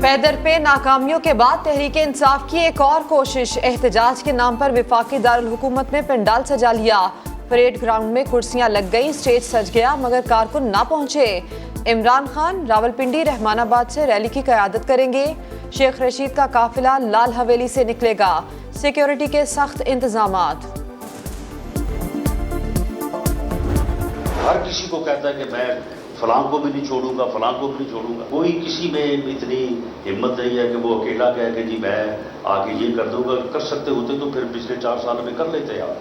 पैदर पे नाकामियों के बाद तहरीक इंसाफ की एक और कोशिश। एहतजाज के नाम पर विफाकी दारुल हुकूमत में पंडाल सजा लिया। परेड ग्राउंड में कुर्सियां लग गई, स्टेज सज गया, मगर कारकुन ना पहुंचे। इमरान खान रावलपिंडी रहमानाबाद से रैली की क़यादत करेंगे। शेख रशीद का काफिला लाल हवेली से निकलेगा। सिक्योरिटी के सख्त इंतजामात। हर किसी को कहता है कि मैं फलां को भी नहीं छोड़ूंगा, फलां को भी नहीं छोड़ूंगा। कोई किसी में इतनी हिम्मत नहीं है कि वो अकेला कहे कि जी मैं आगे ये कर दूंगा। कर सकते होते तो फिर पिछले 4 सालों में कर लेते यार।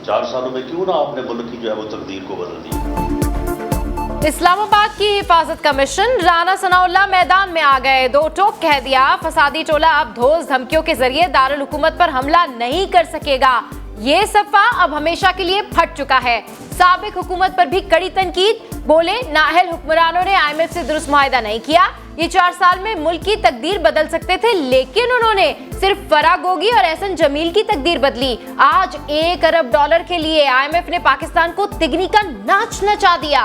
4 सालों में क्यों ना आपने मुल्क की जो है वो तकदीर को बदल दी। इस्लामाबाद की हिफाजत कमीशन राना सनाउल्लाह मैदान में आ गए। 2 टोक कह दिया, फसादी टोला अब धोस धमकियों के जरिए दारुल हुकूमत पर हमला नहीं कर सकेगा। ये सफा अब हमेशा के लिए फट चुका है। साबिक हुकूमत पर भी कड़ी तनकीद। बोले नाअहल हुक्मरानों ने IMF से दुरुस्त मुआहिदा नहीं किया। ये 4 साल में मुल्क की तकदीर बदल सकते थे, लेकिन उन्होंने सिर्फ फराह गोगी और एहसन जमील की तकदीर बदली। आज $1 अरब के लिए IMF ने पाकिस्तान को तिगनी का नाच नचा दिया।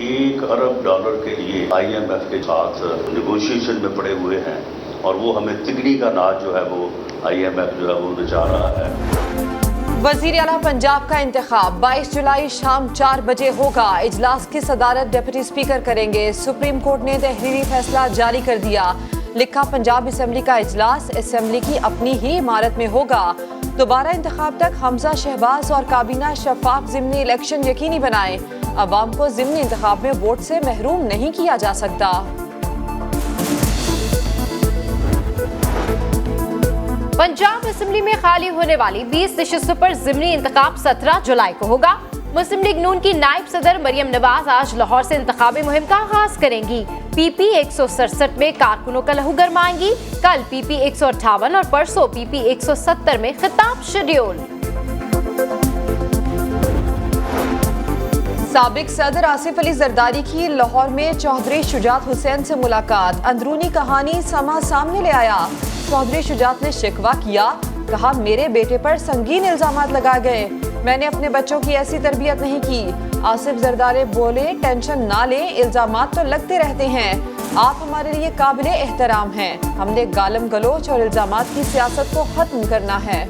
$1 अरब के लिए IMF के साथ नेगोशिएशन में पड़े हुए हैं और वो हमें तिगनी का नाच जो है वो IMF जो है वो नचा रहा है। वजीर आला पंजाब का इंतखाब 22 जुलाई शाम 4 बजे होगा। इजलास की सदारत डिप्टी स्पीकर करेंगे। सुप्रीम कोर्ट ने तहरीरी फैसला जारी कर दिया। लिखा पंजाब असम्बली का इजलास असम्बली की अपनी ही इमारत में होगा। दोबारा इंतखाब तक हमजा शहबाज और काबीना शफाफ ज़िमनी इलेक्शन यकीनी बनाए। अवाम को ज़िमनी इंतखाब में वोट से महरूम नहीं किया जा सकता। पंजाब असेंबली में खाली होने वाली 20 नशिस्तों पर ज़िमनी इंतखाब 17 जुलाई को होगा। मुस्लिम लीग नून की नायब सदर मरियम नवाज आज लाहौर से इंतखाबी मुहिम का आगाज करेंगी। PP 167 में कारकुनों का लहू गरमाएंगी। कल PP 158 और परसों PP 170 में खिताब शेड्यूल। साबिक सदर आसिफ अली जरदारी की लाहौर में चौधरी शुजात हुसैन से मुलाकात। अंदरूनी कहानी समा सामने ले आया। चौधरी शुजात ने शिकवा किया, कहा मेरे बेटे पर संगीन इल्जामात लगाए गए, मैंने अपने बच्चों की ऐसी तरबियत नहीं की। आसिफ जरदारी बोले टेंशन ना लें, इल्जामात तो लगते रहते हैं, आप हमारे लिए काबिले एहतराम हैं। हमने गालम गलोच और इल्जामात की सियासत को खत्म करना है।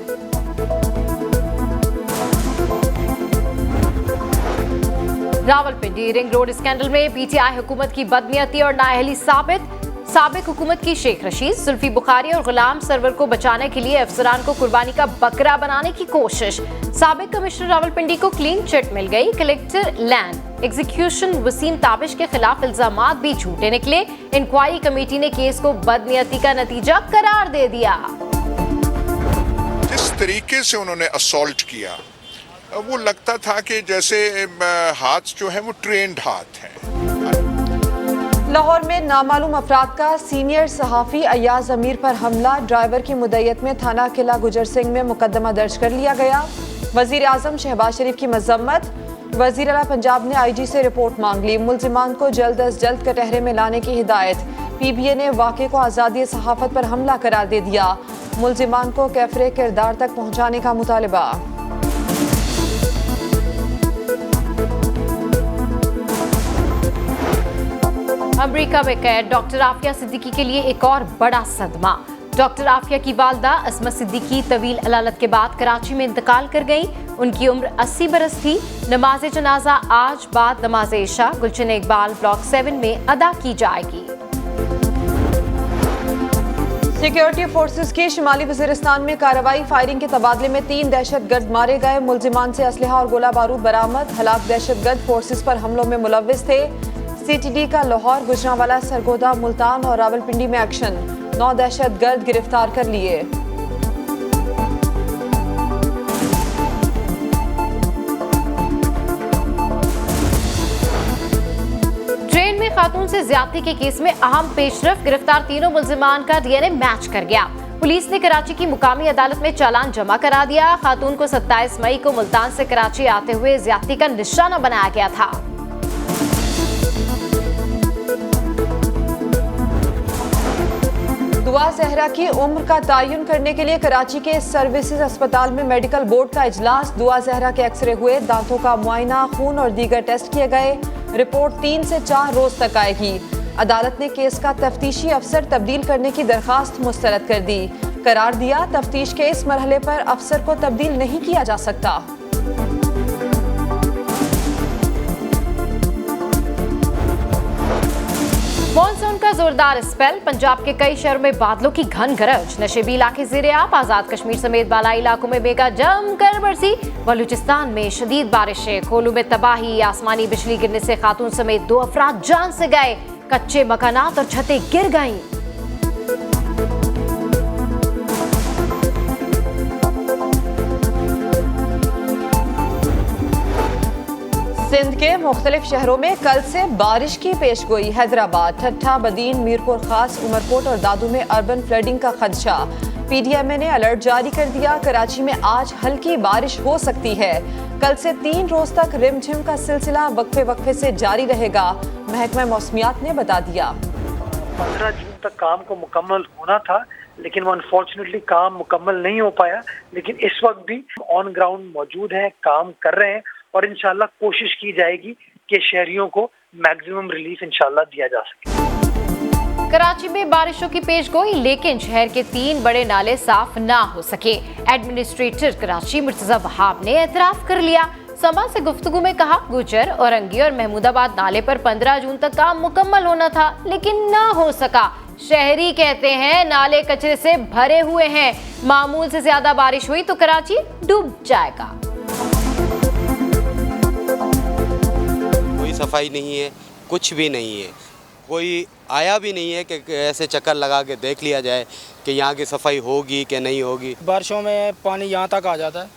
रावलपिंडी रिंग रोड स्कैंडल में PTI हुकूमत की बदनीयती और नाअहली साबित। साबिक हुकूमत की शेख रशीद, जुल्फी बुखारी और गुलाम सरवर को बचाने के लिए अफसरान को कुर्बानी का बकरा बनाने की कोशिश। साबिक कमिश्नर रावलपिंडी को क्लीन चिट मिल गई। Collector land execution Wasim Tabish के खिलाफ इल्जामात भी झूठे निकले। इंक्वायरी कमेटी ने केस को बदनीयती का नतीजा करार दे दिया। जिस तरीके से उन्होंने असॉल्ट किया वो लगता था कि जैसे हाथ जो है वो ट्रेंड हाथ है। लाहौर में नामालूम अफराद का सीनियर सहाफ़ी अयाज अमीर पर हमला। ड्राइवर की मुद्दत में थाना किला गुजर सिंह में मुकदमा दर्ज कर लिया गया। वजीर आजम शहबाज शरीफ की मजम्मत। वजीर आला पंजाब ने IG से रिपोर्ट मांग ली। मुल्जिमान को जल्द अज जल्द कटहरे में लाने की हिदायत। PBA ने वाक़े को आज़ादी सहाफ़त पर हमला करार दे दिया। मुल्जिमान को कैफरे किरदार तक पहुँचाने का मुतालबा। अमेरिका में कैद डॉक्टर आफिया सिद्दीकी के लिए एक और बड़ा सदमा। डॉक्टर आफिया की वालदा अस्मा सिद्दीकी तवील अलालत के बाद कराची में इंतकाल कर गई। उनकी उम्र 80 बरस थी। नमाज जनाजा आज बाद नमाज इशा गुलशन इकबाल ब्लॉक 7 में अदा की जाएगी। सिक्योरिटी फोर्सेस की शिमाली वजीरिस्तान में कार्रवाई। फायरिंग के तबादले में 3 दहशतगर्द मारे गए। मुल्जिमान से असलहा और गोला बारूद बरामद। हलाक दहशतगर्द फोर्सेस पर हमलों में मुलव्विस थे। CTD का लाहौर, गुजरांवाला, सरगोदा, मुल्तान और रावलपिंडी में एक्शन। 9 दहशतगर्द गिरफ्तार कर लिए। ट्रेन में खातून से ज्यादती के केस में अहम पेशरफ। गिरफ्तार तीनों मुल्जिमान का DNA मैच कर गया। पुलिस ने कराची की मुकामी अदालत में चालान जमा करा दिया। खातून को 27 मई को मुल्तान से कराची आते हुए ज्यादती का निशाना बनाया गया था। दुआ जहरा की उम्र का तयन करने के लिए कराची के सर्विसेज अस्पताल में मेडिकल बोर्ड का इजलास। दुआ जहरा के एक्सरे हुए, दांतों का मुआयना, खून और दीगर टेस्ट किए गए। रिपोर्ट 3 से 4 रोज तक आएगी। अदालत ने केस का तफ्तीशी अफसर तब्दील करने की दरखास्त मुस्तरद कर दी। करार दिया, तफ्तीश के इस मरहले पर अफसर को तब्दील नहीं किया जा सकता। मॉनसून का जोरदार स्पेल, पंजाब के कई शहरों में बादलों की घन गरज, नशेबी इलाके ज़ेरे आब, आजाद कश्मीर समेत बालाई इलाकों में मेघा जमकर बरसी। बलूचिस्तान में शदीद बारिशें, कोलू में तबाही, आसमानी बिजली गिरने से खातून समेत 2 अफराद जान से गए, कच्चे मकानात और छतें गिर गईं। सिंध के मुख्तलिफ शहरों में कल से बारिश की पेशगोई। हैदराबाद, ठट्ठा, बदीन, मीरपुर खास, उमरकोट और दादू में अर्बन फ्लडिंग का खदशा। पीडीएमए ने अलर्ट जारी कर दिया। कराची में आज हल्की बारिश हो सकती है। कल से 3 रोज तक रिमझिम का सिलसिला वक्फे से जारी रहेगा, महकमा मौसमियात ने बता दिया। 15 जून तक काम को मुकम्मल होना था, लेकिन वो अनफॉर्चुनेटली काम मुकम्मल नहीं हो पाया। लेकिन इस वक्त भी ऑन ग्राउंड मौजूद हैं, काम कर रहे हैं और इंशाल्लाह कोशिश की जाएगी कि शहरियों को मैक्सिमम रिलीफ इंशाल्लाह दिया जा सके। कराची में बारिशों की पेशगोई, लेकिन शहर के 3 बड़े नाले साफ ना हो सके। एडमिनिस्ट्रेटर कराची मुर्तजा वहाब ने एतराफ कर लिया। समा से गुफ्तगू में कहा, गुजर, औरंगी और महमूदाबाद नाले पर 15 जून तक काम मुकम्मल होना था, लेकिन ना हो सका। शहरी कहते हैं नाले कचरे से भरे हुए हैं, मामूल से ज्यादा बारिश हुई तो कराची डूब जाएगा। कोई सफाई नहीं है, कुछ भी नहीं है, कोई आया भी नहीं है कि ऐसे चक्कर लगा के देख लिया जाए कि यहाँ की सफाई होगी कि नहीं होगी। बारिशों में पानी यहाँ तक आ जाता है।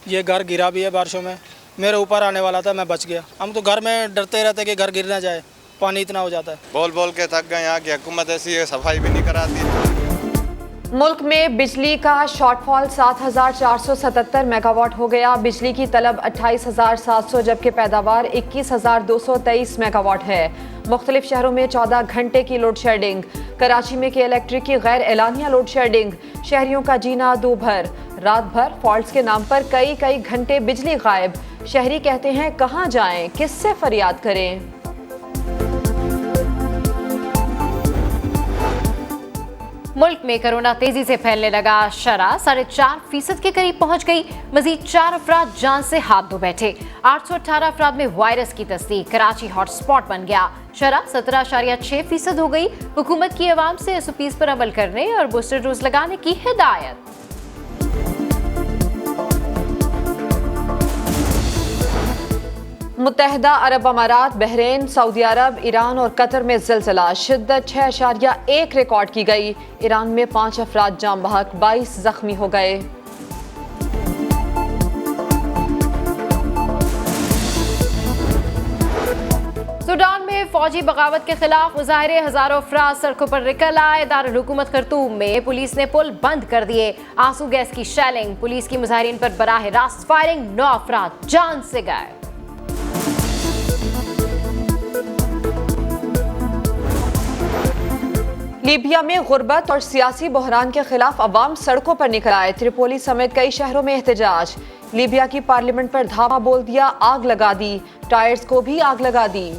ये घर गिरा भी है बारिशों में, मेरे ऊपर आने वाला था, मैं बच गया। हम तो घर में डरते रहते कि घर गिर ना जाए, पानी इतना हो जाता है। बोल बोल के थक गए, यहाँ की हुकूमत ऐसी है, सफाई भी नहीं कराती। मुल्क में बिजली का शॉर्टफॉल 7,477 मेगावाट हो गया। बिजली की तलब 28,700 जबकि पैदावार 21,223 मेगावाट है। मुख्तलिफ शहरों में 14 घंटे की लोड शेडिंग। कराची में के इलेक्ट्रिक की गैर एलानिया लोड शेडिंग, शहरियों का जीना दूभर। रात भर फॉल्ट्स के नाम पर कई घंटे बिजली गायब। शहरी कहते हैं कहां जाएं, किससे फरियाद करें। मुल्क में कोरोना तेजी से फैलने लगा। शरह 4.5% के करीब पहुंच गई। मजीद 4 अफराद जान से हाथ धो बैठे। 818 अफराद में वायरस की तस्दीक। कराची हॉटस्पॉट बन गया। शरह 17.6% हो गई। हुकूमत की अवाम से SOPs पर अमल करने और बूस्टर डोज लगाने की हिदायत। मुत्तहिदा अरब अमारात, बहरीन, सऊदी अरब, ईरान और कतर में ज़िलज़ला। शिद्दत 6.1 रिकॉर्ड की गई। ईरान में 5 अफराद जाम बहक, 22 जख्मी हो गए। सूडान में फौजी बगावत के खिलाफ मुजाहरे, हजारों अफराद सड़कों पर निकल आए। दारुल हुकूमत खर्तूम में पुलिस ने पुल बंद कर दिए। आंसू गैस की शेलिंग, पुलिस की मुजाहिरीन पर बराह रास्त फायरिंग, 9 अफराद जान से गए। लीबिया में गुर्बत और सियासी बहरान के खिलाफ अवाम सड़कों पर निकल आए। त्रिपोली समेत कई शहरों में एहतजाज। लीबिया की पार्लियामेंट पर धावा बोल दिया, आग लगा दी। टायर्स को भी आग लगा दी।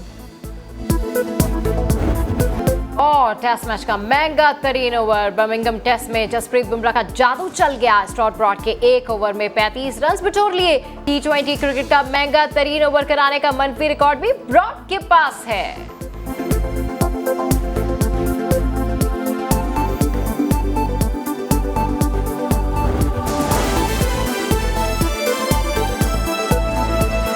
और टेस्ट मैच का महंगा तरीन ओवर, बर्मिंघम टेस्ट में जसप्रीत बुमराह का जादू चल गया। स्टॉट ब्रॉड के 1 ओवर में 35 रन बटोर लिए। T20 क्रिकेट का महंगा तरीन ओवर कराने का मनफी रिकॉर्ड भी ब्रॉड के पास है।